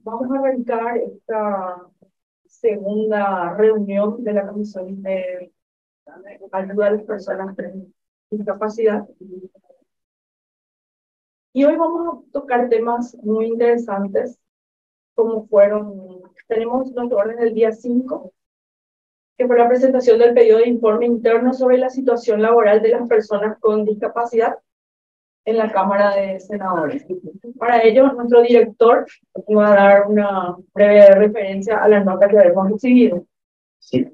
Vamos a arrancar esta segunda reunión de la Comisión de Ayuda a las Personas con Discapacidad. Y hoy vamos a tocar temas muy interesantes, como tenemos nuestro orden del día 5, que fue la presentación del pedido de informe interno sobre la situación laboral de las personas con discapacidad en la Cámara de Senadores. Para ello, nuestro director va a dar una breve referencia a la nota que hemos recibido. Sí,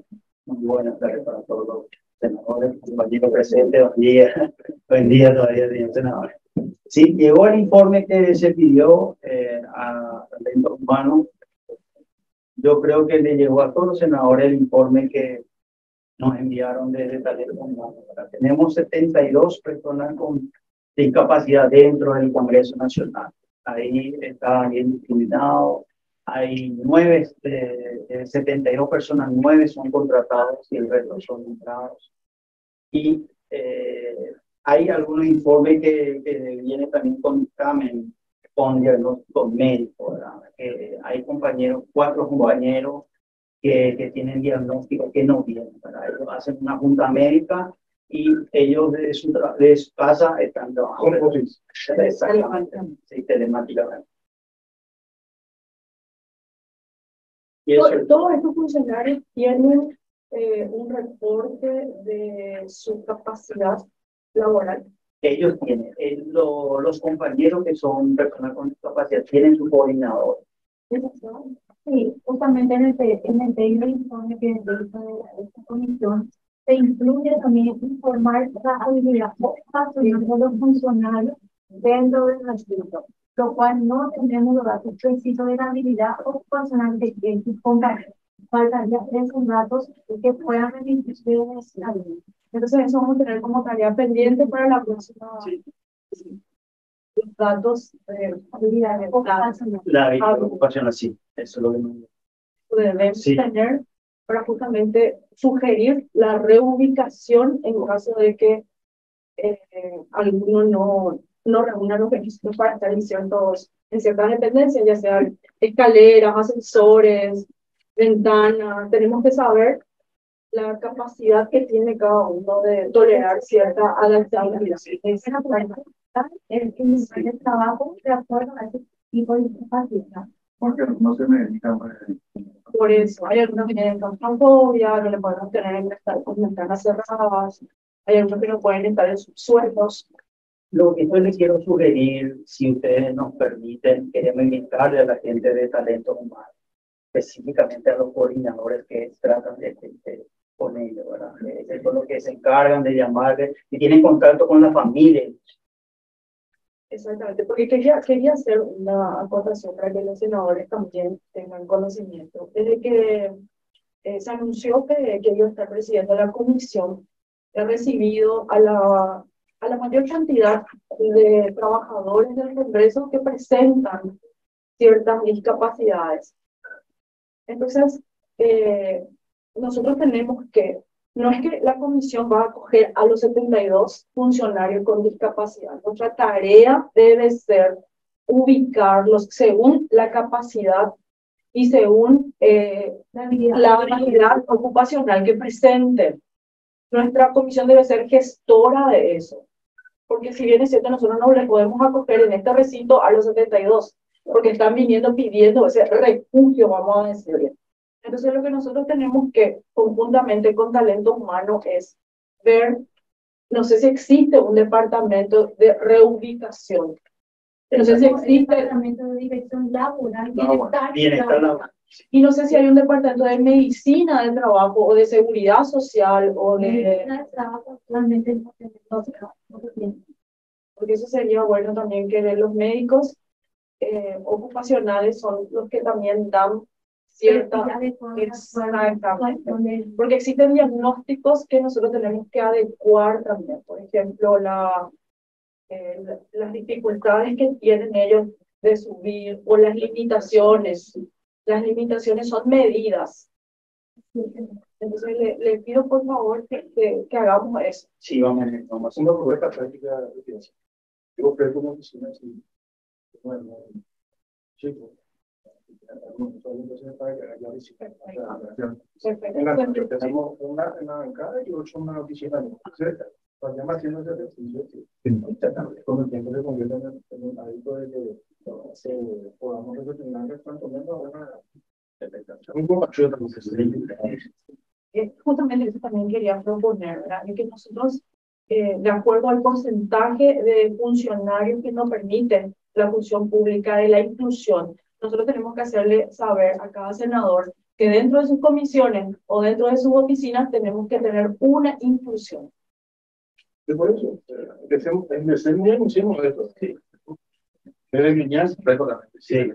muy buenas tardes para todos los senadores, compañeros presentes, buen día todavía, señor senador. Sí, llegó el informe que se pidió a Talento Humano. Yo creo que le llegó a todos los senadores el informe que nos enviaron desde Talento Humano. Tenemos 72 personas con discapacidad dentro del Congreso Nacional. Ahí está bien discriminado. Hay 72 personas, 9 son contratados y el resto son empleados. Y hay algunos informes que vienen también con dictamen, con diagnóstico médico, ¿verdad? Hay compañeros, 4 compañeros que tienen diagnóstico que no vienen, ¿verdad? Ellos hacen una junta médica y ellos de su casa están trabajando. Exactamente, sí, telemáticamente. Y todos estos funcionarios tienen un reporte de su capacidad laboral. Ellos tienen, los compañeros que son personas con discapacidad tienen su coordinador. Sí, justamente en el pedido de informe que hizo esta comisión, se incluye también informar la habilidad ocupacional de los funcionarios dentro del distrito, lo cual no tenemos los datos precisos de la habilidad ocupacional de estos compañeros. Faltaría esos datos que puedan beneficiar de esta ley. Entonces, eso vamos a tener como tarea pendiente para la próxima. Sí. Los datos de habilidad ocupacional. La habilidad ocupacional, sí, eso es lo que nos debemos tener para justamente sugerir la reubicación en caso de que alguno no reúna los requisitos para estar en ciertas dependencias, ya sean escaleras, ascensores, ventanas. Tenemos que saber la capacidad que tiene cada uno de tolerar cierta adaptabilidad. Es una el trabajo de acuerdo a ese tipo de discapacidad. Porque no se necesitan. Por eso, hay algunos que tienen claustrofobia, no le podemos tener que estar con ventanas cerradas, hay algunos que no pueden estar en subsuelos. Lo que yo les quiero sugerir, si ustedes nos permiten, queremos invitarle a la gente de talento humano, específicamente a los coordinadores que tratan con ellos, ¿verdad? Son los que se encargan de llamarles y tienen contacto con la familia. Exactamente, porque quería hacer una acotación para que los senadores también tengan conocimiento. Desde que se anunció que iba a estar presidiendo la comisión, he recibido a la mayor cantidad de trabajadores del Congreso que presentan ciertas discapacidades. Entonces, nosotros tenemos que, no es que la comisión va a acoger a los 72 funcionarios con discapacidad. Nuestra tarea debe ser ubicarlos según la capacidad y según la habilidad ocupacional que presenten. Nuestra comisión debe ser gestora de eso. Porque si bien es cierto, nosotros no les podemos acoger en este recinto a los 72, porque están viniendo pidiendo ese refugio, vamos a decirle. Entonces lo que nosotros tenemos que, conjuntamente con talento humano, es ver, no sé si existe un departamento de reubicación. No sé si existe departamento de dirección laboral, bienestar laboral. Y no sé si hay un departamento de medicina del trabajo o de seguridad social o de trabajo, actualmente no tenemos. Porque eso sería bueno también que los médicos ocupacionales son los que también dan cierta exactamente, porque existen diagnósticos que nosotros tenemos que adecuar también. Por ejemplo, las dificultades que tienen ellos de subir o las limitaciones. Las limitaciones son medidas. Entonces le pido por favor que hagamos eso. Sí, vamos a hacer una propuesta práctica de retiración. Yo creo que una oficina así, bueno, chico, Entonces, para que haya disciplina. Perfecto. Tenemos una en la bancada y 8 en la oficina. Entonces, vayamos haciendo ese ejercicio. Con el tiempo se convierte en un hábito de que podamos reflexionar cuanto menos un poco Justamente eso también quería proponer, ¿verdad? Y que nosotros, de acuerdo al porcentaje de funcionarios que nos permiten la función pública de la inclusión, nosotros tenemos que hacerle saber a cada senador que dentro de sus comisiones o dentro de sus oficinas tenemos que tener una inclusión. Por eso, desde muy hicimos esto. Sí. Desde niñas, sí.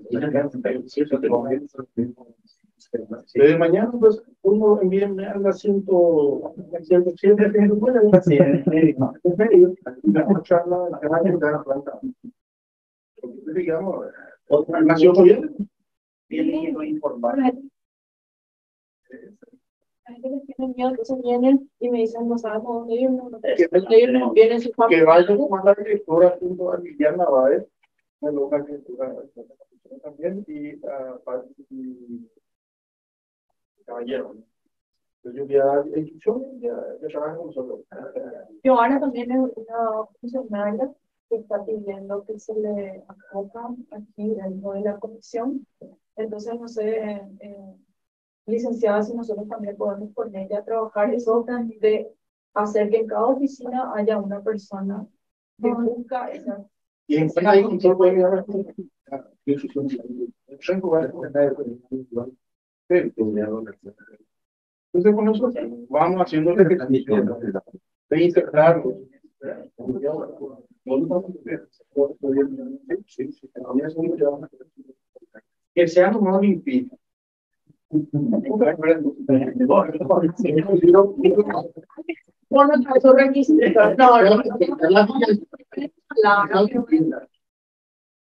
Desde mañana, pues, uno envía a las 107 una charla de la planta. Digamos, nació muy bien. Bien, no informar. La gente les tiene miedo, entonces vienen y me dicen, no sabemos dónde irnos, vienen su Que familia. vaya con la directora junto a Liliana Navares, una loca que también, y caballero. Entonces, yo ya trabajo con nosotros. Joana también es una funcionaria que está pidiendo que se le acoja aquí dentro de la comisión. Entonces, no sé, licenciada, si nosotros también podemos con ella a trabajar eso de hacer que en cada oficina haya una persona que busca esa. Y en cada control puede llegar entonces, con eso vamos haciendo el ejercicio de integrarlos. Que sea como limpio. Bueno, esos requisitos.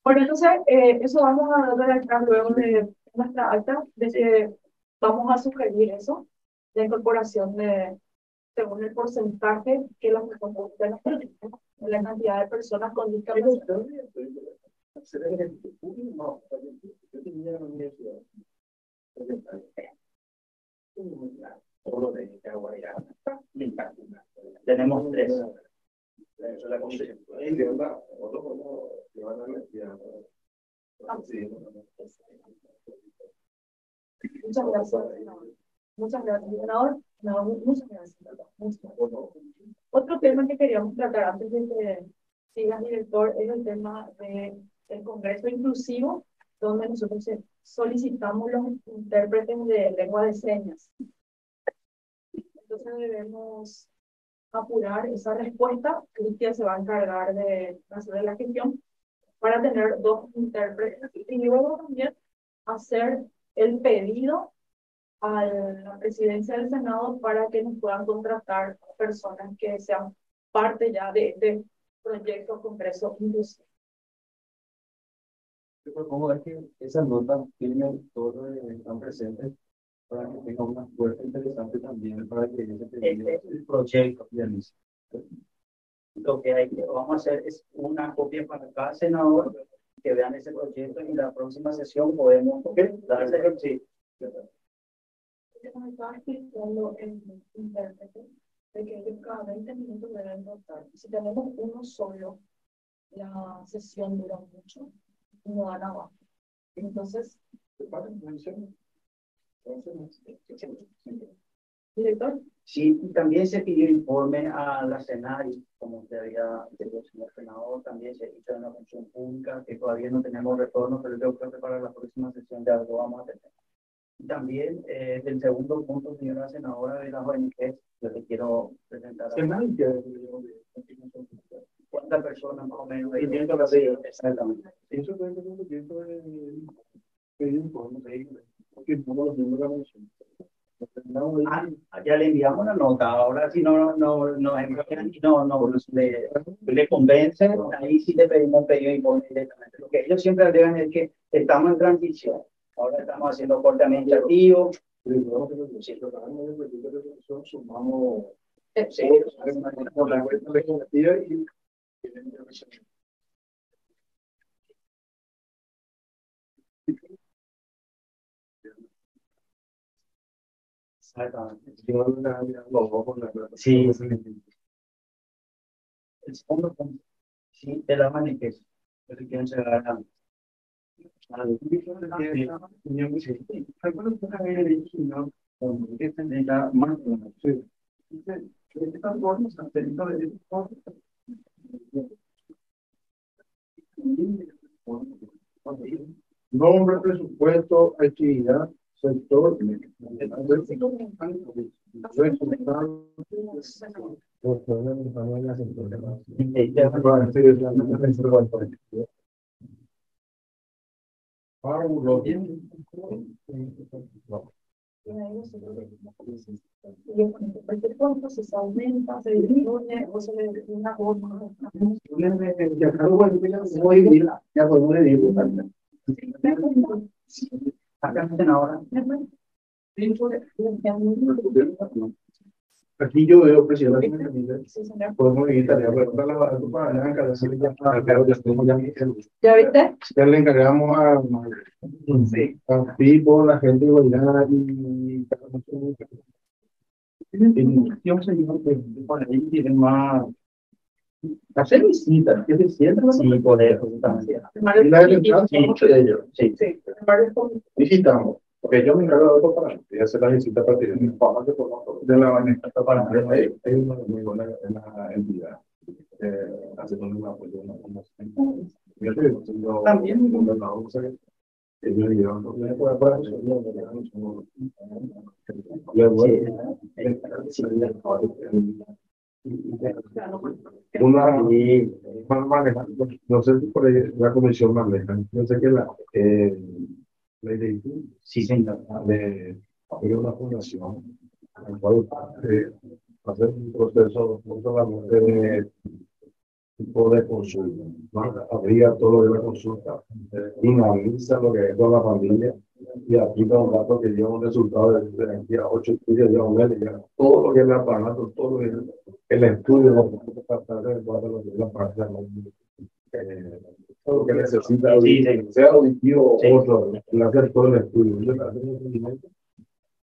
Bueno, entonces, eso vamos a redactar luego de nuestra acta, de que vamos a sugerir eso, la incorporación de, según el porcentaje que las personas la cantidad de personas con discapacidad. Tenemos 3. Muchas gracias. Muchas gracias, senador. No, muchas gracias. Otro tema que queríamos tratar antes de que siga, director, es el tema del Congreso Inclusivo, donde nosotros solicitamos los intérpretes de lengua de señas. Entonces debemos apurar esa respuesta. Cristian se va a encargar de hacer la gestión para tener 2 intérpretes y luego también hacer el pedido a la presidencia del Senado para que nos puedan contratar personas que sean parte ya de este proyecto Congreso Inclusivo. Yo propongo es que esas notas tienen todo están presentes para que tenga una fuerza interesante también para que ese El proyecto. Lo que vamos a hacer es una copia para cada senador que vean ese proyecto y en la próxima sesión podemos darle sí. Nos estaba explicando el intérprete de que ellos cada 20 minutos deben votar. Si tenemos uno solo, la sesión dura mucho y no dan abajo. Entonces, director. Sí, y también se pidió informe a la Senari, como usted había dicho, señor senador, también se hizo una función pública que todavía no tenemos retorno, pero yo creo que para la próxima sesión ya lo vamos a tener. Y también del segundo punto, señora senadora, de las ONG, yo le quiero presentar ¿cuántas personas más o menos? Exactamente. Eso es ya le enviamos la nota. Ahora si no le convence, ahí sí le pedimos un pedido de informe directamente. Lo que ellos siempre alegan es que estamos en transición. Ahora estamos haciendo corte administrativo. Sumamos Exactamente. Si no le dan los ojos, Sí, el segundo punto, sí, te la manifiesto. Pero si quieren llegar a nombre, presupuesto, actividad, sector, Cualquier cosa, si se aumenta, se disminuye o se le una forma. ya podemos vivir acá en ahora. aquí yo veo, presidente, podemos evitar, para la blanca, ¿Ya viste? ya le encargamos a Pipo, la gente de Guayana Yo señor que por ahí tienen más hacer visitas, que se sientan sí, por eso también. y la elección son muchos de ellos. Sí, Sí, Visitamos, porque yo me encargo de eso para hacer la visita para tirar mis papas de la baneta para es una muy buena entidad. Haciendo un apoyo también ellos llevan una no sé si por ahí la comisión maneja, yo sé que la ley de sí, señor. de abrir una fundación en la cual hacer un proceso no solamente de tipo de consulta, ¿no? Habría todo lo de la consulta, analiza lo que es toda la familia y aplica un dato que lleva un resultado de aquí a 8 estudios, lleva un mes, todo lo que es el aparato, todo lo que es el estudio, lo que es la parte todo lo que necesita, Sí, sí. sea auditivo Sí. o otro, hacer todo el estudio.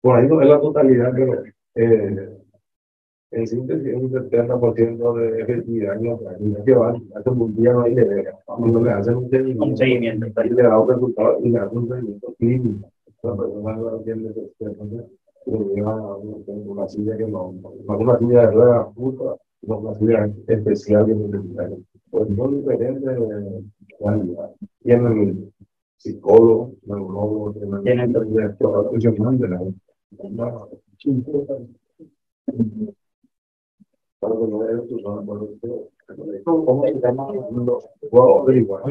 Por ahí no es la totalidad, pero en síntesis, un 70% de efectividad en la práctica que van, hace un día no hay de cuando le hacen un seguimiento y le da un resultado y le hacen un seguimiento clínico. La persona no tiene que lleva una silla que no es una silla de ruedas puta, no una silla especial que necesita. Pues son diferentes realidades. Tienen psicólogos, neurólogos, tienen profesionales de la para que no vean tus zonas por ¿cómo se llama? Puedo averiguar.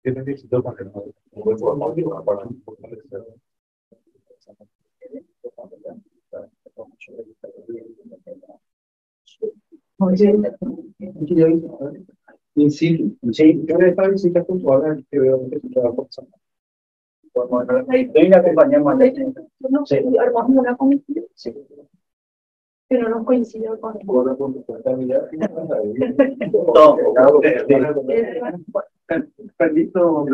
¿Qué necesito para que no para fortalecer? Sí, sí, yo esta visita puntual que veo que se va a estoy la compañía más no sé, armamos una comisión, sí. pero no coincide con Permiso,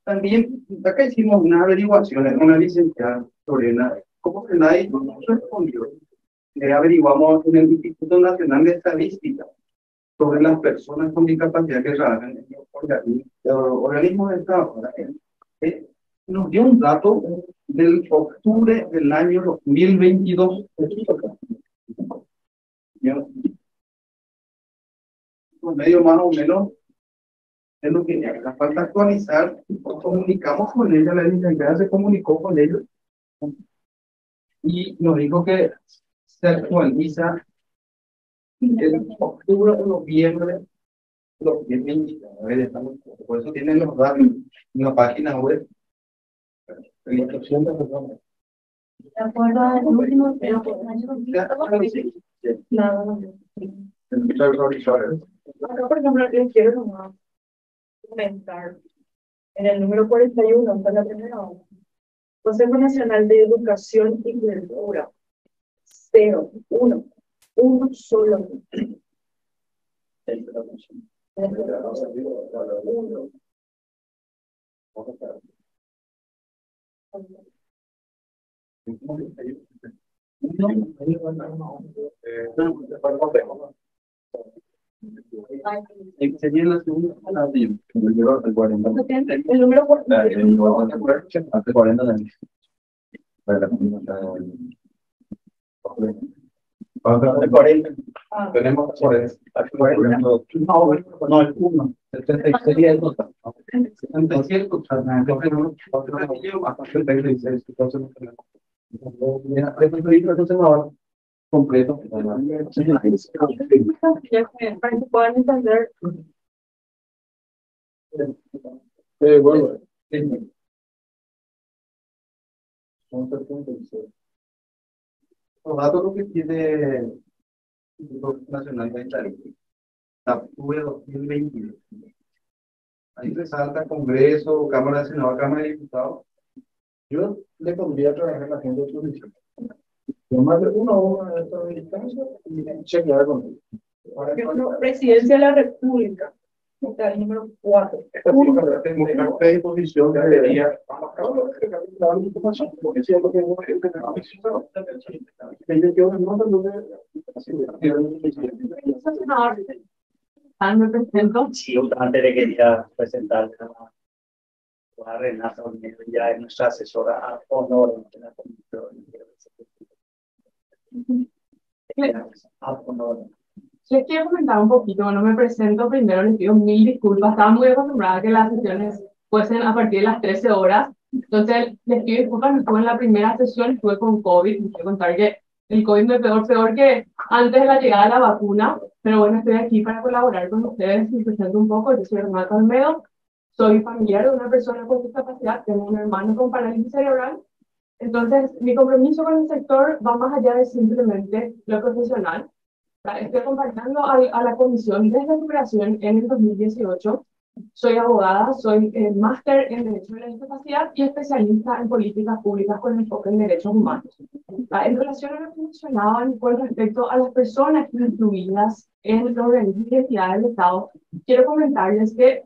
también acá hicimos una averiguación en una licenciada Lorena, ¿cómo que nadie nos respondió? Le averiguamos en el Instituto Nacional de Estadística sobre las personas con discapacidad que trabajan en el organismo de Estado. Nos dio un dato del octubre del año 2022. Medio más o menos es lo que hace falta actualizar. Comunicamos con ella, la licenciada se comunicó con ellos y nos dijo que se actualiza en octubre o noviembre de 2029. Por eso tienen los datos en la página web. De acuerdo al último Acá, por ejemplo, les quiero nomás comentar en el número 41, está la primera hoja. Consejo Nacional de Educación y Cultura. 0, 1, uno solo. Sería la segunda palabra de el 40. El número por Hace 40 años. Para la De 40. tenemos 40. No, el 1. 76 sería el total. 77, o sea, entonces ahora completo. para que puedan entender. Bueno, Son 76. Los datos lo que tiene el Instituto Nacional de Estadística, octubre de 2022. Ahí resalta Congreso, Cámara de Senado, Cámara de Diputados. yo le pondría a trabajar a la gente de turismo. Tomarle una hora de esta distancia y chequear con él. Para que Presidencia de la República. Está el número 4. esta disposición debería dar información, porque si es lo que uno es que Me presento. Sí, antes le quería presentar a Renata Olmedo, ya es nuestra asesora a honor de la comisión. A honor. Les quiero comentar un poquito, no me presento primero, les pido mil disculpas, estaba muy acostumbrada a que las sesiones fuesen a partir de las 13 horas, entonces les pido disculpas, no estuve en la primera sesión, estuve con COVID, les quiero contar que el COVID me pegó peor que antes de la llegada de la vacuna, pero bueno, estoy aquí para colaborar con ustedes y presento un poco. Yo soy Renata Olmedo, soy familiar de una persona con discapacidad, tengo un hermano con parálisis cerebral, entonces mi compromiso con el sector va más allá de simplemente lo profesional. Estoy acompañando a la comisión desde su creación en el 2018. Soy abogada, soy máster en Derecho de la Discapacidad y especialista en políticas públicas con enfoque en derechos humanos. En relación a lo que mencionaban con respecto a las personas incluidas en los organismos y entidades del Estado, quiero comentarles que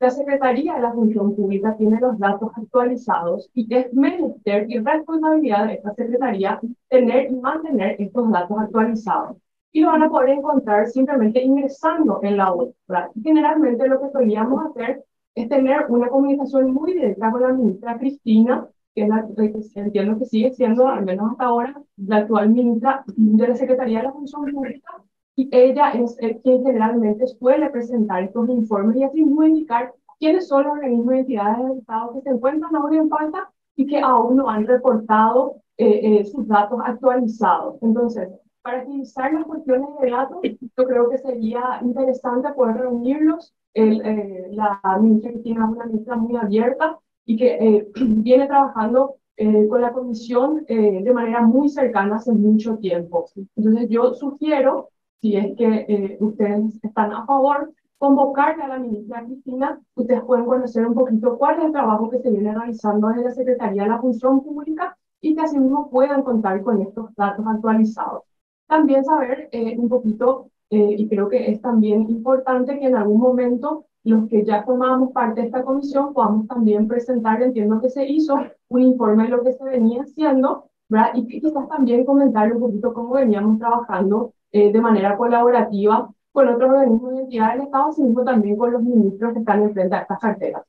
la Secretaría de la Función Pública tiene los datos actualizados y que es menester y responsabilidad de esta Secretaría tener y mantener estos datos actualizados. Y lo van a poder encontrar simplemente ingresando en la web. Generalmente lo que solíamos hacer es tener una comunicación muy directa con la ministra Cristina, que es la que entiendo que sigue siendo, al menos hasta ahora, la actual ministra de la Secretaría de la Función Pública, y ella es quien generalmente suele presentar estos informes y así muy indicar quiénes son los organismos y entidades del Estado que se encuentran ahora en falta y que aún no han reportado sus datos actualizados. Entonces, para agilizar las cuestiones de datos, yo creo que sería interesante poder reunirlos. La ministra Cristina es una ministra muy abierta y que viene trabajando con la comisión de manera muy cercana hace mucho tiempo. Entonces yo sugiero, si es que ustedes están a favor, convocarle a la ministra Cristina. Ustedes pueden conocer un poquito cuál es el trabajo que se viene realizando desde la Secretaría de la Función Pública y que así mismo puedan contar con estos datos actualizados. También saber un poquito, y creo que es también importante que en algún momento los que ya formamos parte de esta comisión podamos también presentar, entiendo que se hizo, un informe de lo que se venía haciendo, ¿verdad? Y quizás también comentar un poquito cómo veníamos trabajando de manera colaborativa con otros organismos y entidades del Estado, así mismo también con los ministros que están enfrente a estas carteras.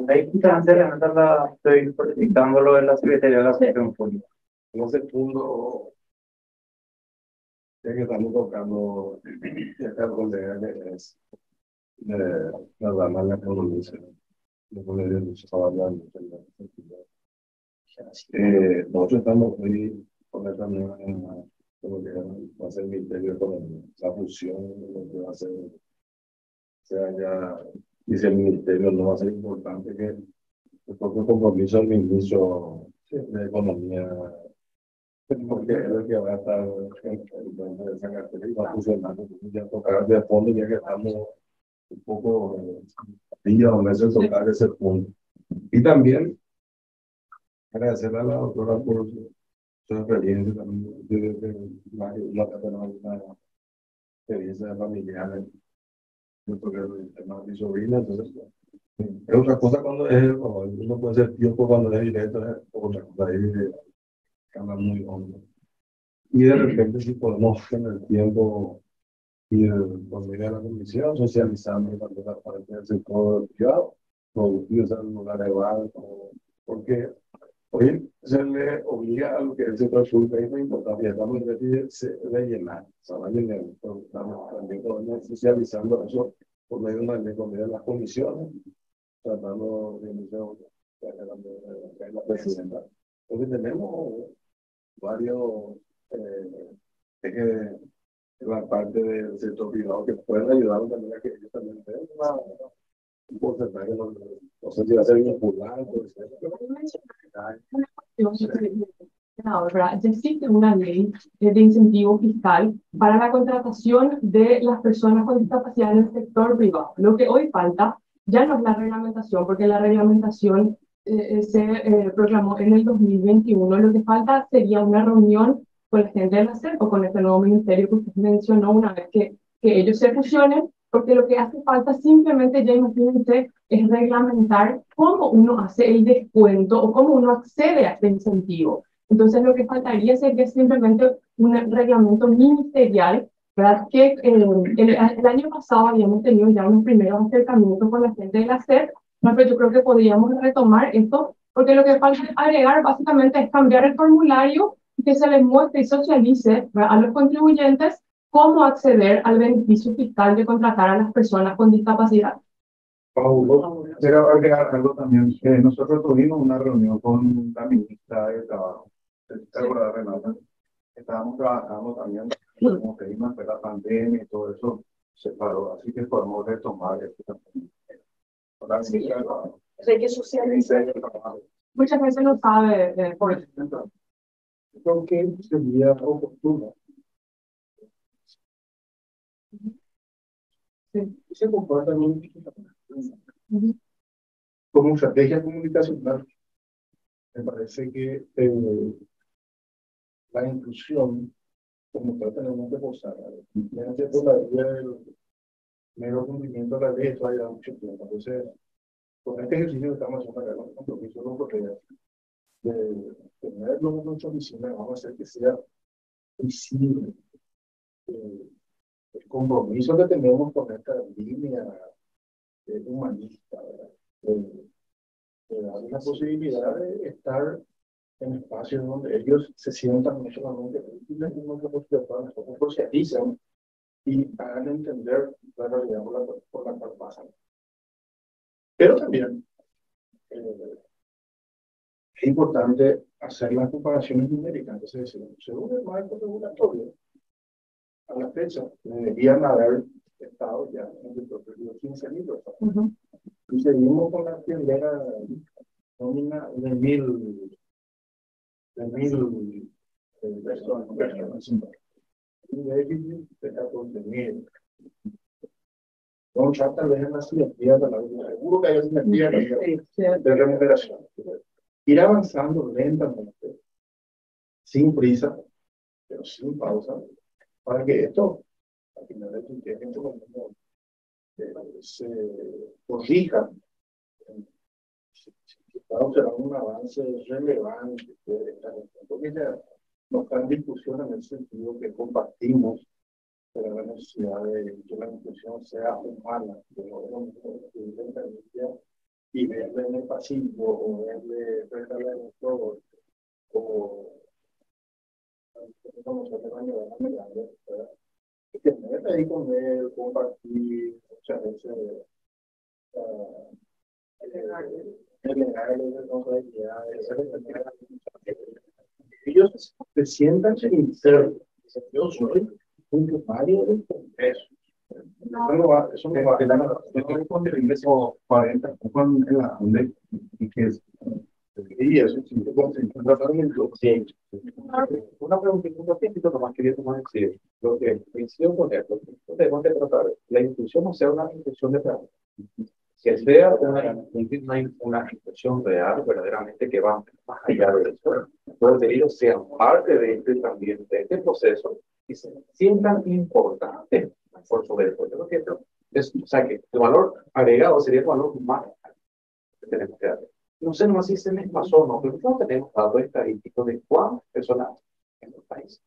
Ahí justamente estoy proyectando lo de la Secretaría de la Función Pública. en ese punto, ya que estamos tocando, ya que el colega que es la dama de la economía, no podría mucho hablar mucho en la sentido. Nosotros estamos hoy con esta nueva, como que va a ser el Ministerio de Economía, la fusión, lo que va a ser, o sea, ya dice el Ministerio, no va a ser importante que el propio compromiso del ministro de Economía, porque es el que va a estar en esa cartera y va a funcionar, ya tocar de fondo, ya que estamos un poco días o meses tocar ese punto. Y también agradecerle a la doctora por su experiencia también. Yo creo que no tenemos una experiencia familiar, yo creo que el tema de mi sobrina, entonces Es otra cosa cuando es, o uno puede ser piojo cuando es directo, es otra cosa, ahí cambia muy hondo. Y de repente si podemos en el tiempo ir por medio de la comisión, socializando también la parte del sector privado, producir en lugares de bar, porque hoy se le obliga a lo que es el sector público, es muy importante, y estamos de llenar, se va a llenar, pero estamos también socializando eso por medio de las comisiones, tratando de la presidenta. Porque tenemos varios ejes en la parte del sector privado que pueden ayudar también a que ellos también tengan un porcentaje, no sé si va a ser vinculante, ¿verdad? Ya existe una ley de incentivo fiscal para la contratación de las personas con discapacidad en el sector privado. Lo que hoy falta ya no es la reglamentación, porque la reglamentación se proclamó en el 2021. Lo que falta sería una reunión con la gente de la SEP o con este nuevo ministerio que usted mencionó una vez que ellos se fusionen, porque lo que hace falta simplemente, ya imagínense, es reglamentar cómo uno hace el descuento o cómo uno accede a este incentivo. Entonces, lo que faltaría sería simplemente un reglamento ministerial, ¿verdad? Que el año pasado habíamos tenido ya unos primeros acercamientos con la gente de la SEP, pero yo creo que podríamos retomar esto, porque lo que falta agregar básicamente es cambiar el formulario y que se les muestre y socialice, ¿verdad?, a los contribuyentes cómo acceder al beneficio fiscal de contratar a las personas con discapacidad. Paulo, quiero agregar algo también. Nosotros tuvimos una reunión con la ministra de Trabajo, Renata. Estábamos trabajando también, como que iba a la pandemia y todo eso se paró, así que podemos retomar esto también. Sí, hay que socializar. Muchas veces no sabe por eso. Creo que sería oportuno. Sí. Se comporta también como estrategia comunicacional. Me parece que la inclusión, como tal, tenemos que posar. Fíjense por la vía del mero cumplimiento de la ley, esto ha llevado mucho tiempo. Entonces, con este ejercicio que estamos haciendo acá, con el compromiso con Correa, de tenerlo en nuestra oficina, vamos a hacer que sea visible el compromiso que tenemos con esta línea humanista, de dar la posibilidad de estar en espacios donde ellos se sientan no solamente útiles, sino que nosotros socializan y hagan entender la realidad por la cual pasan. Pero también es importante hacer las comparaciones numéricas. Entonces, según el marco regulatorio, a la fecha deberían haber estado ya en el propio 15.000 personas. Y seguimos con la primera nómina de mil personas. Un déficit de 14.000. Don Chat tal vez en la simetría de la vida. Seguro que hay una simetría de remuneración. Ir avanzando lentamente, sin prisa, pero sin pausa, para que esto, al final del tiempo, se corrija. Claro, será un avance relevante, porque ya no está en discusión en el sentido que compartimos la necesidad de que la inclusión sea humana, de no y verle en el pasillo o verle frente a la elector o como se hace la nivel grande, y tener ahí con él, compartir, muchas veces ellos se sientan sinceros. Yo soy un usuario del Congreso. Eso no va a no con el ingreso 40 con la ley y que es y eso sí una pregunta un poquito nomás quería tomar decir lo que mencionó con esto tenemos que tratar la inclusión no sea una inclusión de trabajo, que sea una inclusión real, verdaderamente que va más allá de eso, donde ellos sean parte de este también, de este proceso, y se sientan importantes por sobre el pueblo. O sea, que el valor agregado sería el valor más que tenemos que dar. No sé nomás si se me pasó o no, pero no tenemos datos estadísticos de cuántas personas en el país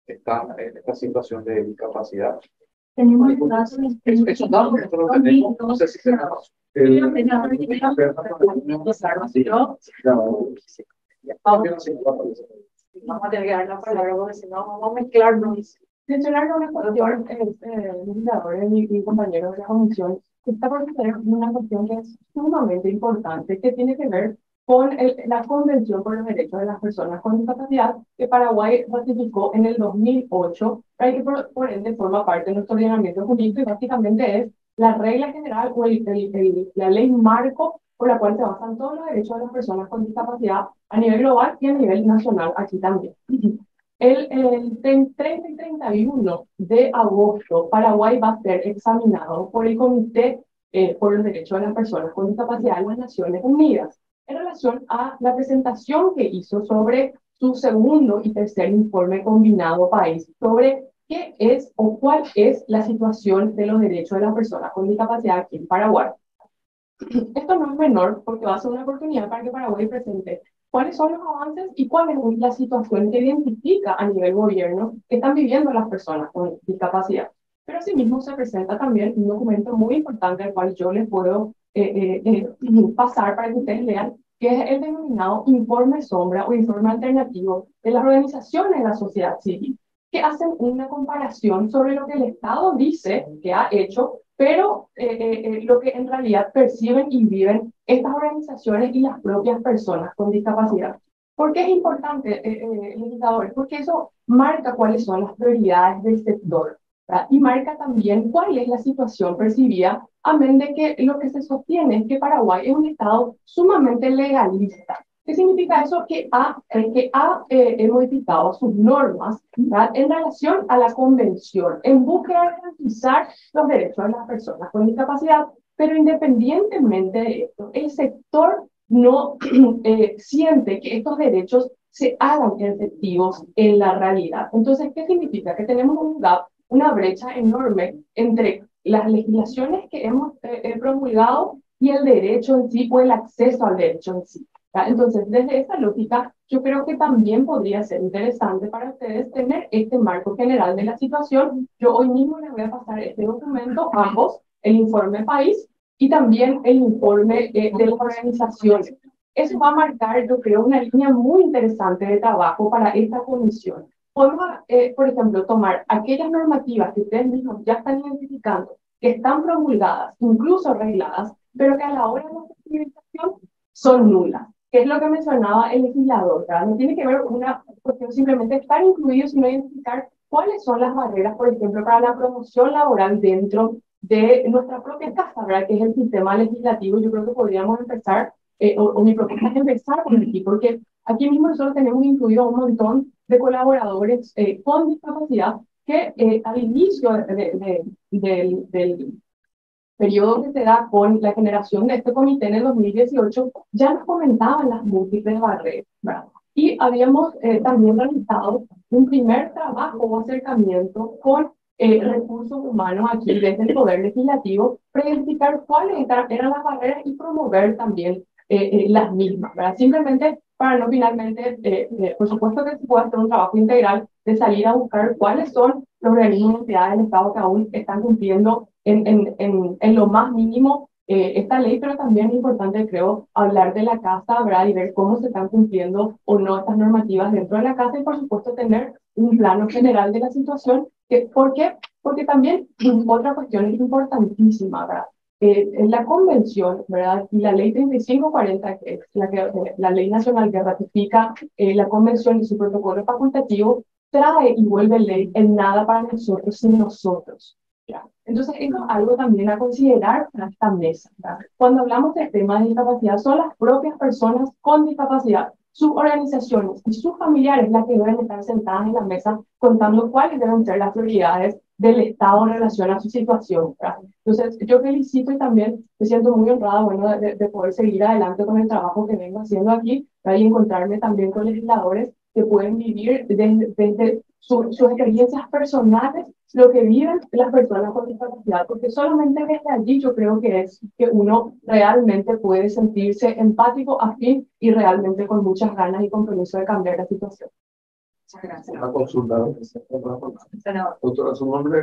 están en esta situación de discapacidad. Tenemos datos Esos datos nosotros los tenemos, no sé si se me pasó. Vamos a tener que dar la palabra porque si no vamos a mezclarnos. Mencionar una cuestión, legisladores y compañeros de la comisión, que está por suceder una cuestión que es sumamente importante, que tiene que ver con la Convención por los Derechos de las Personas con Discapacidad, que Paraguay ratificó en el 2008, y que por ende forma parte de nuestro ordenamiento jurídico y básicamente es la regla general o la ley marco por la cual se basan todos los derechos de las personas con discapacidad a nivel global y a nivel nacional aquí también. El 30 y 31 de agosto, Paraguay va a ser examinado por el Comité por los Derechos de las Personas con Discapacidad de las Naciones Unidas en relación a la presentación que hizo sobre su segundo y tercer informe combinado país sobre qué es o cuál es la situación de los derechos de las personas con discapacidad aquí en Paraguay. Esto no es menor porque va a ser una oportunidad para que Paraguay presente cuáles son los avances y cuál es la situación que identifica a nivel gobierno que están viviendo las personas con discapacidad. Pero asimismo se presenta también un documento muy importante al cual yo les puedo pasar para que ustedes lean, que es el denominado informe sombra o informe alternativo de las organizaciones de la sociedad civil, que hacen una comparación sobre lo que el Estado dice que ha hecho, pero lo que en realidad perciben y viven estas organizaciones y las propias personas con discapacidad. ¿Por qué es importante, legisladores? Porque eso marca cuáles son las prioridades del sector, ¿verdad? Y marca también cuál es la situación percibida, amén de que lo que se sostiene es que Paraguay es un Estado sumamente legalista. ¿Qué significa eso? Que ha modificado sus normas, ¿verdad?, en relación a la convención, en búsqueda de garantizar los derechos de las personas con discapacidad, pero independientemente de esto, el sector no siente que estos derechos se hagan efectivos en la realidad. Entonces, ¿qué significa? Que tenemos un gap, una brecha enorme entre las legislaciones que hemos promulgado y el derecho en sí o el acceso al derecho en sí. Entonces, desde esa lógica, yo creo que también podría ser interesante para ustedes tener este marco general de la situación. Yo hoy mismo les voy a pasar este documento, ambos, el informe país y también el informe de las organizaciones. Eso va a marcar, yo creo, una línea muy interesante de trabajo para esta comisión. Podemos, por ejemplo, tomar aquellas normativas que ustedes mismos ya están identificando, que están promulgadas, incluso arregladas, pero que a la hora de la flexibilización son nulas, que es lo que mencionaba el legislador, ¿verdad? No tiene que ver con una cuestión simplemente estar incluidos, sino identificar cuáles son las barreras, por ejemplo, para la promoción laboral dentro de nuestra propia casa, ¿verdad?, que es el sistema legislativo. Yo creo que podríamos empezar, o mi propuesta es empezar por aquí, porque aquí mismo nosotros tenemos incluido un montón de colaboradores con discapacidad que al inicio del periodo que se da con la generación de este comité en el 2018, ya nos comentaban las múltiples barreras, ¿verdad? Y habíamos también realizado un primer trabajo o acercamiento con recursos humanos aquí desde el Poder Legislativo para identificar cuáles eran las barreras y promover también las mismas, ¿verdad? Simplemente para no finalmente, por supuesto que se puede hacer un trabajo integral de salir a buscar cuáles son los organismos y entidades del Estado que aún están cumpliendo en lo más mínimo esta ley, pero también es importante, creo, hablar de la casa, ¿verdad?, y ver cómo se están cumpliendo o no estas normativas dentro de la casa y, por supuesto, tener un plano general de la situación. ¿Por qué? Porque también otra cuestión es importantísima, ¿verdad? En la convención, ¿verdad?, y la ley 3540, que es la ley nacional que ratifica la convención y su protocolo facultativo, trae y vuelve ley en nada para nosotros sin nosotros. ¿Ya? Entonces, eso es algo también a considerar para esta mesa, ¿verdad? Cuando hablamos del tema de discapacidad, son las propias personas con discapacidad, sus organizaciones y sus familiares las que deben estar sentadas en la mesa contando cuáles deben ser las prioridades del Estado en relación a su situación, ¿verdad? Entonces, yo felicito y también me siento muy honrada, bueno, de poder seguir adelante con el trabajo que vengo haciendo aquí, ¿verdad?, y encontrarme también con legisladores que pueden vivir desde sus experiencias personales, lo que viven las personas con discapacidad, porque solamente desde allí yo creo que es que uno realmente puede sentirse empático, afín y realmente con muchas ganas y compromiso de cambiar la situación. Muchas gracias. Una consulta. Doctora, su nombre.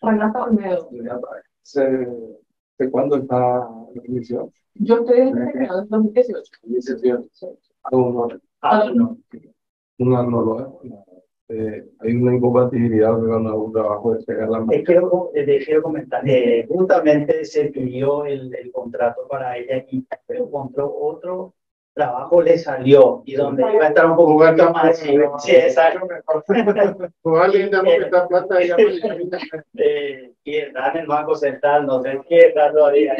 Renata Olmedo. ¿De cuándo está la comisión? Yo estoy desde febrero de 2018. 2018. Sí. No. Hay una incompatibilidad con un trabajo de pegar la mano. Quiero comentar, justamente se pidió el contrato para ella y encontró otro trabajo, le salió y donde iba a estar un poquito más. Sí, exacto. Con alguien que está plata y y está en el Banco Central, no sé qué está todavía.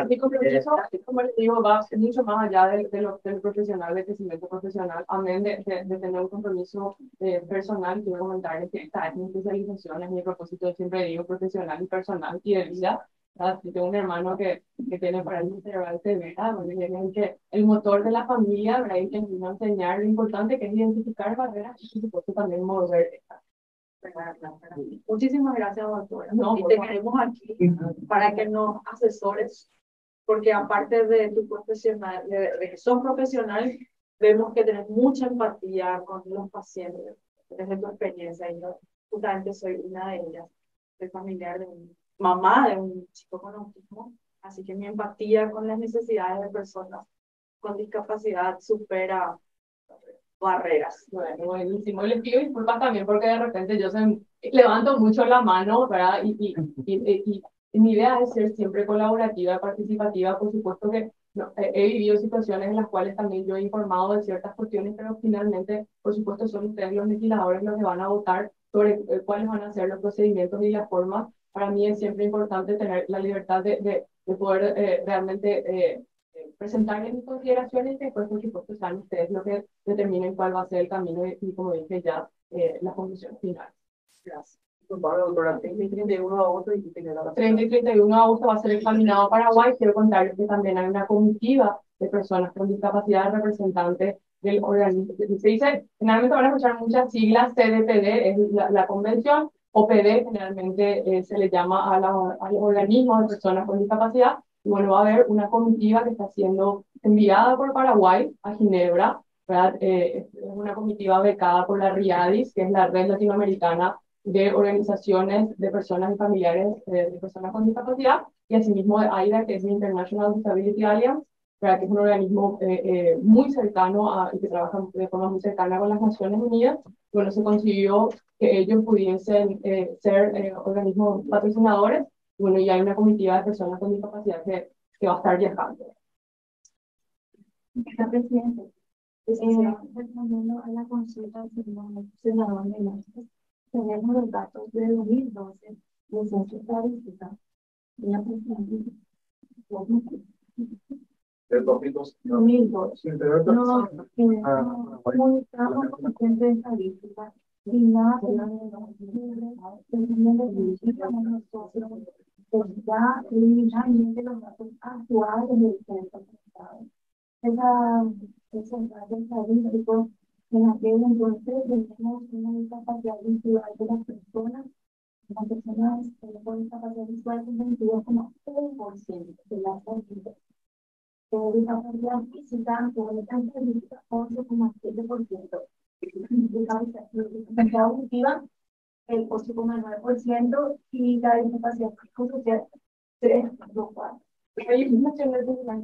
Mi compromiso, como les digo, va mucho más allá del profesional, del crecimiento profesional, amén de tener un compromiso personal. Quiero comentarles que esta es mi especialización, es mi propósito, siempre digo, profesional y personal y de vida. Yo tengo un hermano que tiene parálisis cerebral severa, que el motor de la familia, ¿verdad? Y que nos vino a enseñar lo importante que es identificar barreras y, por supuesto, también mover estas. Muchísimas gracias, doctora. No, y te queremos aquí para que nos asesores, porque aparte de tu profesional, de que sos profesional, vemos que tenés mucha empatía con los pacientes, desde tu experiencia, y yo justamente soy una de ellas, soy familiar de mamá de un chico con autismo, así que mi empatía con las necesidades de personas con discapacidad supera barreras. Bueno, buenísimo. Les pido disculpas también porque de repente yo levanto mucho la mano, ¿verdad? Y mi idea es ser siempre colaborativa, participativa. Por supuesto que no, he vivido situaciones en las cuales también yo he informado de ciertas cuestiones, pero finalmente, por supuesto, son ustedes los legisladores los que van a votar sobre cuáles van a ser los procedimientos y las formas. Para mí es siempre importante tener la libertad de poder realmente presentar mis consideraciones y después, por supuesto, sean ustedes los que determinen cuál va a ser el camino y como dije ya, la conclusión final. Gracias. 30 y 31 de agosto y 30 y 31 de agosto va a ser examinado Paraguay. Quiero contarles que también hay una comitiva de personas con discapacidad representantes del organismo. Se dice, generalmente van a escuchar muchas siglas, CDPD es la convención, OPD generalmente se le llama a los organismos de personas con discapacidad. Y bueno, va a haber una comitiva que está siendo enviada por Paraguay a Ginebra, ¿verdad? Es una comitiva becada por la RIADIS, que es la Red Latinoamericana de Organizaciones de Personas y Familiares de Personas con Discapacidad, y asimismo de AIDA, que es el International Disability Alliance, ¿verdad? Que es un organismo muy cercano y que trabaja de forma muy cercana con las Naciones Unidas. Bueno, se consiguió que ellos pudiesen ser organismos patrocinadores. Bueno, y hay una comitiva de personas con discapacidad que va a estar viajando. Está presidente. Respondiendo a la consulta del senador Velázquez, tenemos los datos de 2012 del Censo Estadística. Señor presidente. ¿Del 2012? 2002. No, comunicamos con el Centro de Estadística y nada de la ya eliminando los datos actuales del centro. Ese estadístico en aquel entonces tenemos una discapacidad visual de las personas con discapacidad visual es 22,1% de la población. Discapacidad física, con esta estadística, 11,7%. Discapacidad auditiva, el 8,9%, y la discapacidad psicosocial, 3,4%. Ahí mencioné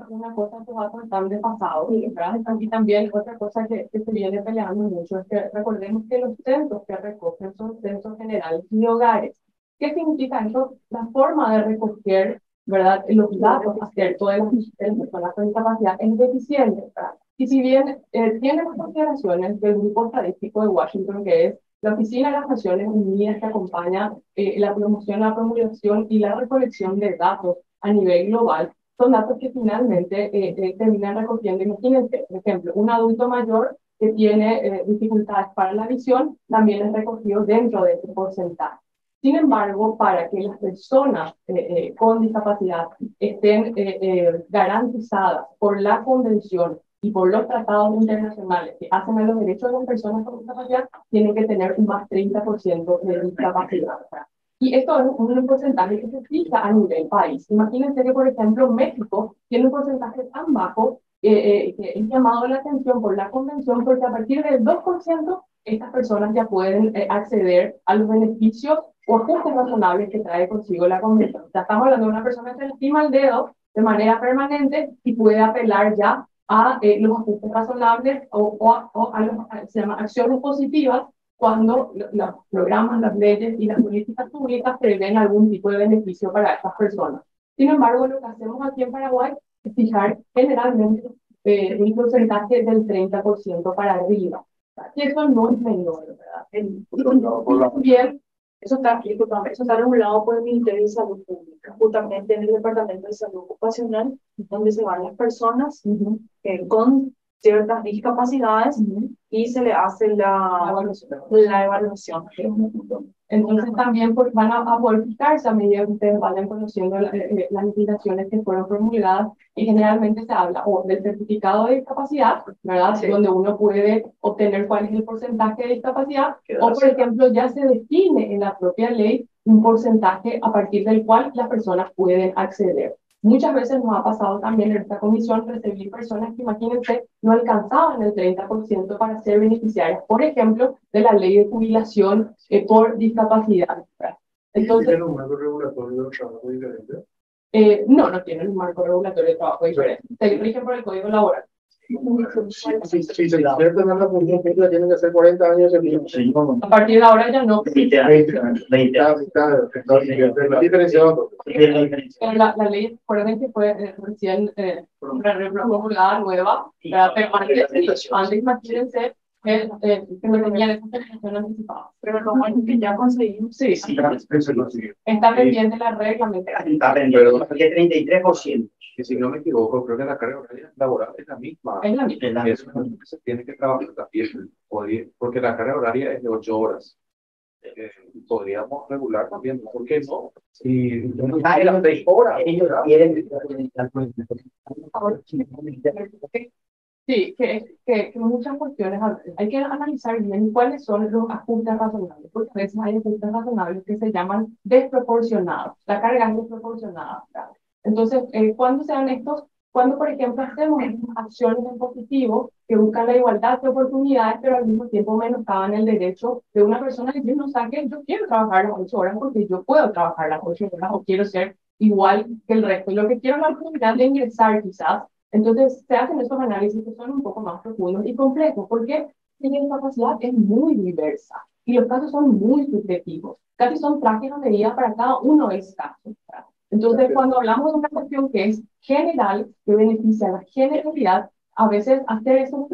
una cosa que va a contar de pasado, ¿verdad? Y también otra cosa que se viene peleando mucho es que recordemos que los censos que recogen son censos generales de hogares. ¿Qué significa eso? La forma de recoger, ¿verdad? Los datos hacia todas las personas con discapacidad es deficiente, ¿verdad? Y si bien tiene las consideraciones del grupo estadístico de Washington, que es la Oficina de las Naciones Unidas, que acompaña la promoción, la promulgación y la recolección de datos a nivel global, son datos que finalmente terminan recogiendo. Imagínense, por ejemplo, un adulto mayor que tiene dificultades para la visión, también es recogido dentro de ese porcentaje. Sin embargo, para que las personas con discapacidad estén garantizadas por la Convención y por los tratados internacionales que hacen a los derechos de las personas con discapacidad, tienen que tener un más 30% de discapacidad. Y esto es un porcentaje que se fija a nivel país. Imagínense que, por ejemplo, México tiene un porcentaje tan bajo que es llamado la atención por la Convención, porque a partir del 2% estas personas ya pueden acceder a los beneficios o ajustes razonables que trae consigo la Convención. Ya estamos hablando de una persona que lastima el dedo de manera permanente y puede apelar ya a los ajustes razonables o a se llama acciones positivas cuando los programas, las leyes y las políticas públicas prevén algún tipo de beneficio para estas personas. Sin embargo, lo que hacemos aquí en Paraguay es fijar generalmente un porcentaje del 30% para arriba. Y eso no es menor, ¿verdad? Bien, eso está regulado por el Ministerio de Salud Pública, justamente en el Departamento de Salud Ocupacional, donde se van las personas con ciertas discapacidades y se le hace la evaluación. Entonces también van a poder fijarse a medida que ustedes vayan conociendo las legislaciones que fueron promulgadas, y generalmente se habla o del certificado de discapacidad, ¿verdad? Sí. Donde uno puede obtener cuál es el porcentaje de discapacidad, o por ejemplo ya se define en la propia ley un porcentaje a partir del cual las personas pueden acceder. Muchas veces nos ha pasado también en esta comisión recibir personas que, imagínense, no alcanzaban el 30% para ser beneficiarias, por ejemplo, de la ley de jubilación por discapacidad. Entonces, ¿tienen un marco regulatorio de trabajo diferente? No tienen un marco regulatorio de trabajo diferente. Se rige por el Código Laboral. Si se quiere tener la función pública, tienen que ser 40 años de vida. A partir de ahora ya no. 20 años. 20 años. Diferenciado. Pero la ley, recuerden que fue recién promulgada nueva, pero antes imagínense que no tenían esa prestación anticipada. Pero lo bueno es que ya conseguimos. Sí. Está pendiente la reglamentación. Está pendiente, el 33%. Que si no me equivoco, creo que la carga horaria laboral es la misma. Es la misma. Eso se tiene que trabajar también, porque la carga horaria es de 8 horas. Podríamos regular también, ¿por qué no? Si las 3 horas, ellos quieren. Sí, que muchas cuestiones, hay que analizar bien cuáles son los ajustes razonables, porque a veces hay ajustes razonables que se llaman desproporcionados, la carga es desproporcionada, ¿verdad? Entonces, ¿cuándo se dan estos? Cuando, por ejemplo, hacemos acciones en positivo que buscan la igualdad de oportunidades, pero al mismo tiempo menoscaban el derecho de una persona que no sabe, yo quiero trabajar las 8 horas porque yo puedo trabajar las 8 horas o quiero ser igual que el resto. Y lo que quiero es la oportunidad de ingresar quizás. Entonces, se hacen estos análisis que son un poco más profundos y complejos, porque la discapacidad es muy diversa y los casos son muy subjetivos. Casi son trajes a medida para cada uno de esos casos. Entonces, cuando hablamos de una cuestión que es general, que beneficia a la generalidad, a veces hacer eso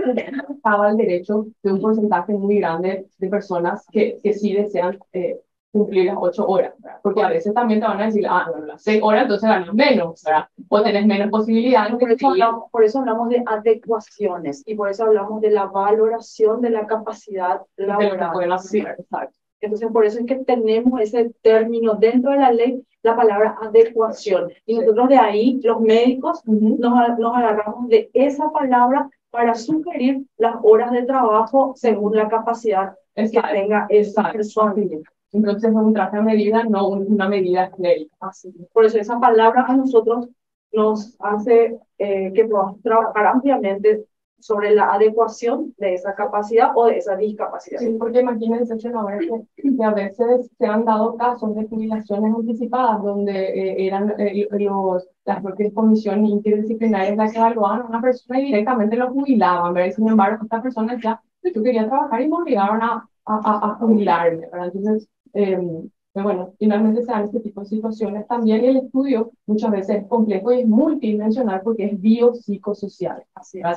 acaba el derecho de un porcentaje muy grande de personas que sí desean cumplir las 8 horas, ¿verdad? Porque a veces también te van a decir, bueno, las 6 horas entonces ganas menos, ¿verdad? O tenés menos posibilidades. Por eso hablamos de adecuaciones y por eso hablamos de la valoración de la capacidad laboral. Exacto. Entonces, por eso es que tenemos ese término dentro de la ley, la palabra adecuación. Y nosotros de ahí, los médicos, nos agarramos de esa palabra para sugerir las horas de trabajo según la capacidad que tenga esa persona. Entonces, es un traje a medida, no una medida genérica. Así. Por eso esa palabra a nosotros nos hace que podamos trabajar ampliamente sobre la adecuación de esa capacidad o de esa discapacidad. Sí, porque imagínense que a veces se han dado casos de jubilaciones anticipadas donde eran las propias comisiones interdisciplinarias las que evaluaban a una persona y directamente lo jubilaban, ¿verdad? Sin embargo, esta persona ya, yo quería trabajar y me obligaron a jubilarme, ¿verdad? Entonces, bueno, finalmente se dan este tipo de situaciones también, y el estudio muchas veces es complejo y es multidimensional porque es biopsicosocial.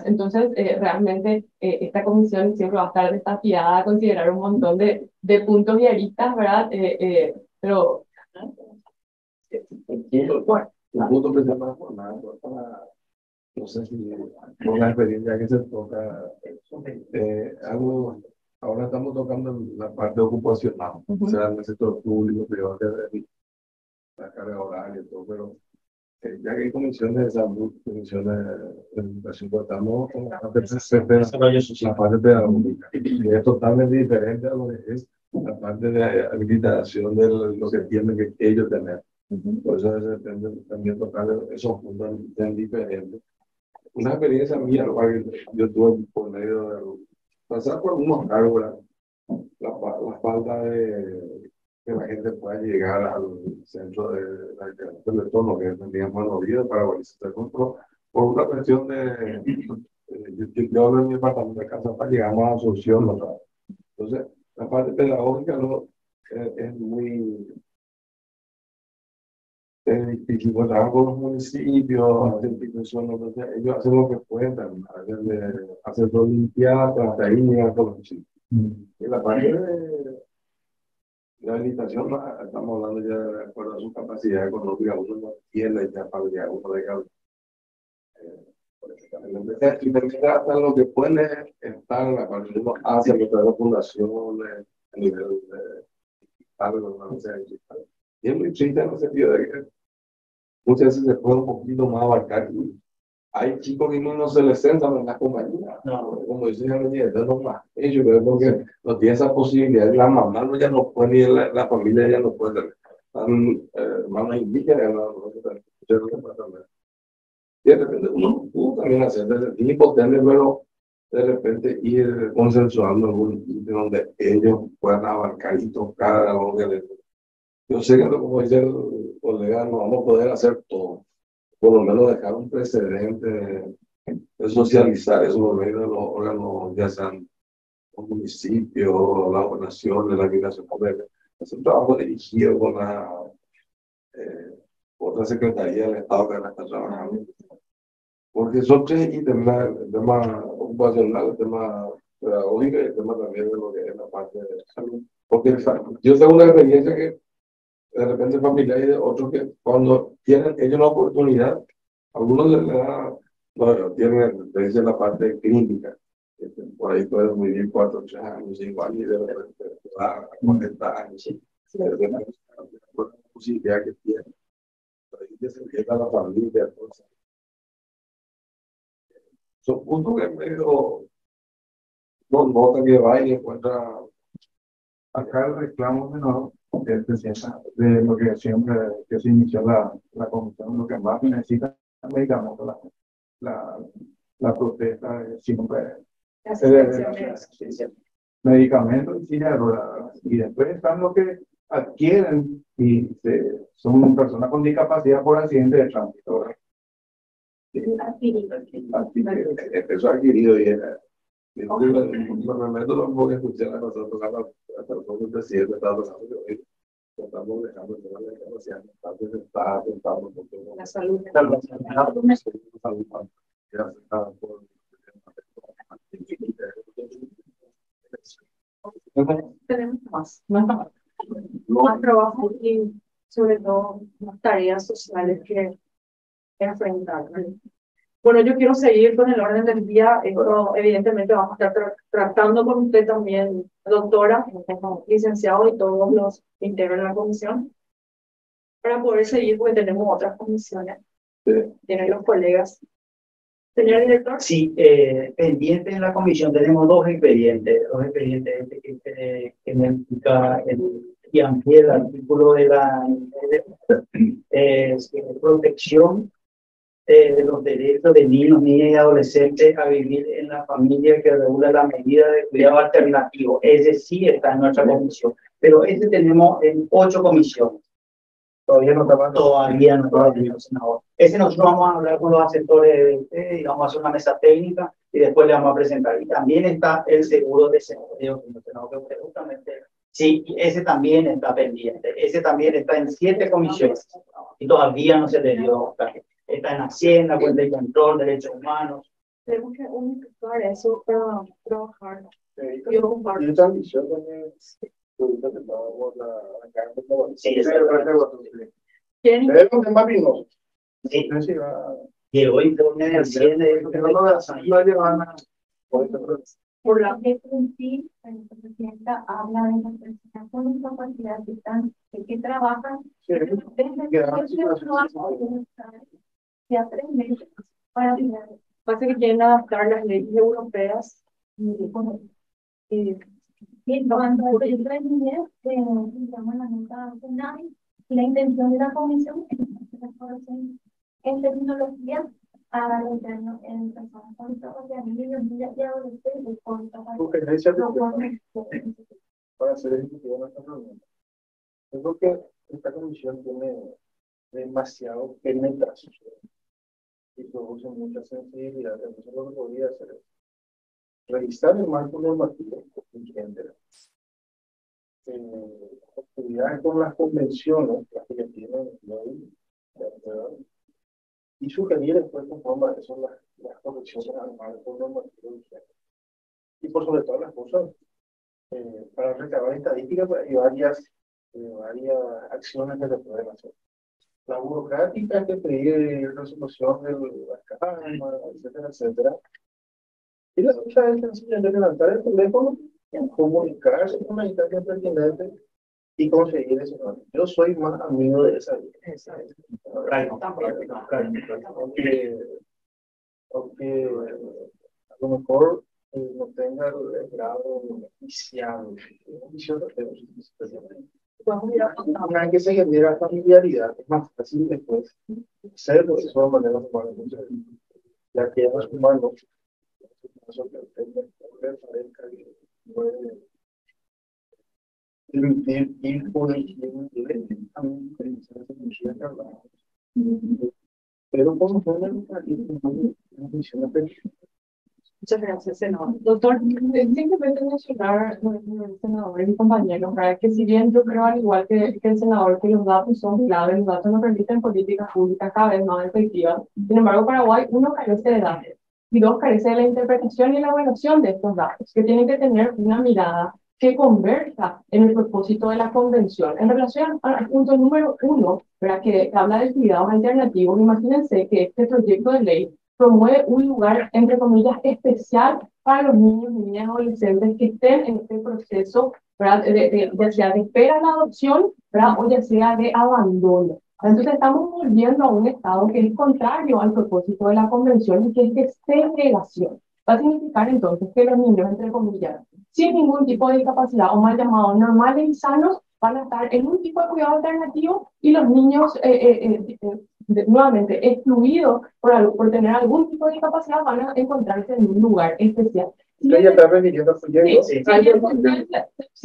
Entonces, realmente esta comisión siempre va a estar desafiada a considerar un montón de puntos y aristas, ¿verdad? Pero, bueno, el punto que se llama formar, no sé si con la experiencia que se toca, algo ahora estamos tocando la parte ocupacional, o sea, en el sector público, privado, la carga horaria y todo, pero ya que hay comisiones de salud, comisiones de educación, pues estamos en la parte pedagógica, y es totalmente diferente a lo que es la parte de habilitación de lo que tienen que ellos tener. Por eso depende también tocar esos puntos tan diferentes. Una experiencia mía, lo que yo tuve por medio de pasar por unos cargos, la falta de que la gente pueda llegar al centro de la integración de todo lo que teníamos mano vida para realizar control por una cuestión de yo hablo en mi departamento de casa para llegar a una solución, ¿no? Entonces la parte pedagógica no es muy difícil. Bueno, trabajar con los municipios, hacer instituciones, entonces ellos hacen lo que pueden, hacer todo limpiar, hasta ahí llegan con los chicos. Y la parte de la habilitación, estamos hablando ya de acuerdo a su capacidad económica, uno no tiene ya para llegar, uno deja. Y también hasta lo que puede estar en la parte uno hace lo que es la fundación a nivel de cargo, ¿no? Y es muy triste en el sentido de que muchas veces se puede un poquito más abarcar. Hay chicos que no se les sentan en la compañía, no, como dicen en el no más. Ellos porque no tienen esa posibilidad. La mamá no, ya no puede, ni la familia ya no puede. Hermanos indígenas, y de repente uno pudo también hacer desde impotente, pero de repente ir consensuando algún sitio donde ellos puedan abarcar y tocar algo que les. Yo sé que, como dice el colega, no vamos a poder hacer todo. Por lo menos dejar un precedente de socializar eso por medio de los órganos, ya sean los municipios, las gobernaciones, la migración. Es un trabajo dirigido con la otra secretaría del Estado que está trabajando. Porque son tres ítems, el tema ocupacional, el tema pedagógico y el tema también de lo que es la parte de salud. Porque yo tengo una experiencia que de repente familiares de otros que cuando tienen ellos la oportunidad, algunos les da, bueno, tienen, le dicen la parte clínica, por ahí pueden vivir 4 o 3 años, 5 años, y de repente a 40 años, la posibilidad que tienen, por ahí se llega a la familia, entonces. Son puntos que medio no nota que va y encuentra. Acá el reclamo menor de lo que siempre que se inició la comisión, lo que más necesita medicamentos, la protesta siempre medicamentos y silla de ruedas. Y después están los que adquieren y son personas con discapacidad por accidente de tránsito. Eso adquirido y los métodos no pueden escuchar a nosotros hasta el presidente está pasando que hoy estamos dejando de la capacidad está tentando la salud. Tenemos más trabajo y sobre todo más tareas sociales que enfrentar. Bueno, yo quiero seguir con el orden del día. Esto, evidentemente, vamos a estar tratando con usted también, doctora, licenciado y todos los integrantes de la comisión, para poder seguir, porque tenemos otras comisiones. Tienen los colegas. Señor director. Sí, pendiente en la comisión tenemos dos expedientes que me implica y amplía el artículo de la protección de los derechos de niños, niñas y adolescentes a vivir en la familia que regula la medida de cuidado alternativo. Ese sí está en nuestra comisión, pero ese tenemos en 8 comisiones. Todavía no estaba senador. Ese nosotros vamos a hablar con los asesores y vamos a hacer una mesa técnica y después le vamos a presentar. Y también está el seguro de desempleo, que justamente, sí, ese también está pendiente. Ese también está en 7 comisiones y todavía no se le dio. Está en Hacienda, cuenta y control, derechos humanos. Tenemos que unificar eso para trabajar. Yo comparto esa visión también. Sí, ¿Quieren un tema vino? Sí. Que hoy informe de Hacienda, que no lo llevan a por la proyecto en sí, la presidenta habla de las personas con discapacidad que trabajan desde el trabajo y aprenden para pasa que quieren adaptar las leyes europeas y y en cuanto al proyecto de niñez, digamos, la nota final, y la intención de la comisión es en tecnología a lo interno en personas con discapacidad, niños, niñas y adolescentes con Sugerencia discapacidad. para ser ejecutivo en esta reunión. Yo creo que esta comisión tiene demasiado penetración y produce mucha sensibilidad. Entonces, lo que podría hacer es revisar el marco normativo vigente, actividades con las convenciones, las que ya tienen ley, y sugerir después conforme a eso las correcciones al marco normativo vigente. Y por sobre todas las cosas, para recabar estadísticas, pues, hay varias acciones que se pueden hacer. La burocrática que pedir resolución de las cámaras, etcétera, etcétera. Y la otra es sencillamente levantar el teléfono, comunicarse con la instancia pertinente y conseguir ese nombre. Yo soy más amigo de esa vida. Aunque a lo mejor no tenga el grado oficial, una vez que se genera familiaridad, es más fácil después hacerlo de esa manera normal. Entonces, ya que los humanos, puede permitir ir por el pero como fue una función de muchas gracias, senador. Doctor, simplemente mencionar, senador y mi compañero, ¿verdad? Que si bien yo creo, al igual que el senador, que los datos son claves, los datos nos permiten políticas públicas cada vez más efectivas. Sin embargo, Paraguay, uno, carece de datos y dos, carece de la interpretación y la evaluación de estos datos, que tienen que tener una mirada que conversa en el propósito de la convención. En relación al punto número 1, ¿verdad? Que habla de cuidados alternativos, imagínense que este proyecto de ley promueve un lugar, entre comillas, especial para los niños, niñas y adolescentes que estén en este proceso, ¿verdad? Ya sea de espera a la adopción, ¿verdad? O ya sea de abandono. Entonces estamos volviendo a un estado que es contrario al propósito de la convención y que es de segregación. Va a significar entonces que los niños, entre comillas, sin ningún tipo de discapacidad o mal llamados normales y sanos, van a estar en un tipo de cuidado alternativo y los niños nuevamente excluidos por tener algún tipo de discapacidad van a encontrarse en un lugar especial. Si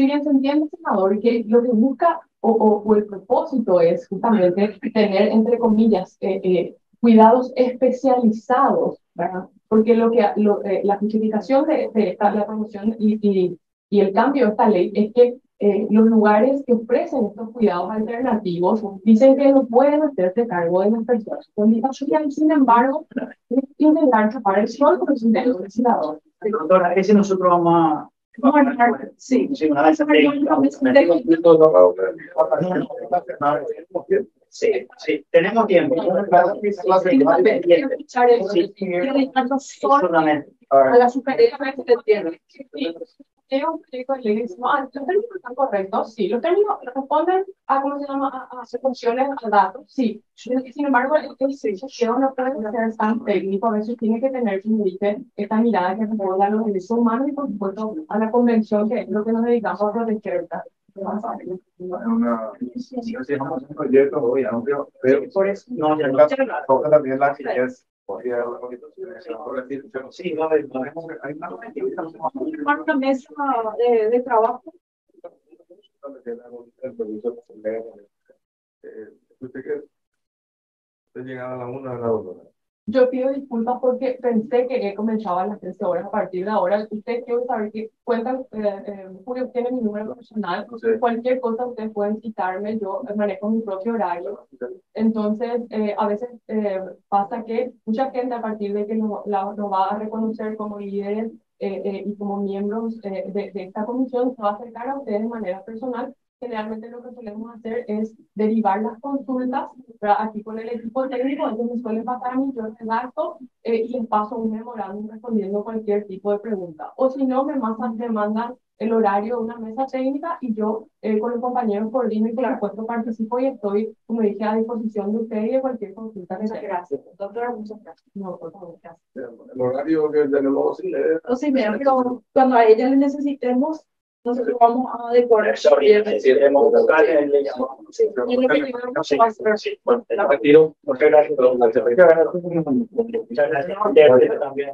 bien se entiende, senador, que lo que busca o el propósito es justamente tener, entre comillas, cuidados especializados, ¿verdad? Porque la justificación de la promoción y el cambio de esta ley es que los lugares que ofrecen estos cuidados alternativos dicen que no pueden hacerse cargo de las personas con discapacidad, sin embargo, intentar tapar el sol con el dedo del legislador. Doctora, ese nosotros vamos a... sí, una vez sí, sí, tenemos tiempo. A la sugerencia que se entiende. Llega un proyecto de ley y decimos, los términos están correctos, sí, los términos responden a, ¿cómo se llama?, a funciones, a datos, sí. Sin embargo, el sistema no puede ser tan técnico, a veces tiene que tener, como dije, esta mirada que responda a los derechos humanos y, por supuesto, a la convención, que es lo que nos dedicamos a proteger. Si hacemos un proyecto muy amplio, pero por eso no toca también la actividades. Sí, Una mesa de trabajo. Usted llegaba a la 1 de la 2 horas. Yo pido disculpas porque pensé que comenzaba a las 13 horas a partir de ahora. Ustedes quiero saber que cuentan, Julio tiene mi número personal. Cualquier cosa ustedes pueden citarme, yo manejo mi propio horario. Entonces, a veces pasa que mucha gente a partir de que nos va a reconocer como líderes y como miembros de esta comisión se va a acercar a ustedes de manera personal generalmente lo que solemos hacer es derivar las consultas, ¿verdad? Aquí con el equipo técnico, ellos me suelen pasar a mí, yo redacto y les paso un memorándum respondiendo cualquier tipo de pregunta. O si no, me mandan el horario de una mesa técnica y yo con los compañeros coordino y por supuesto participo y estoy, como dije, a disposición de ustedes y de cualquier consulta que tengan. Gracias, doctora, muchas gracias. No, por favor, gracias. El horario que tenemos, sí, O sí, mira, pero cuando a ella le necesitemos, nosotros vamos a decorar. Si tenemos locales, le llamamos. Sí, y lo que yo creo que va a ser- Sí, bueno, la retiro. Muchas gracias. Muchas gracias. También.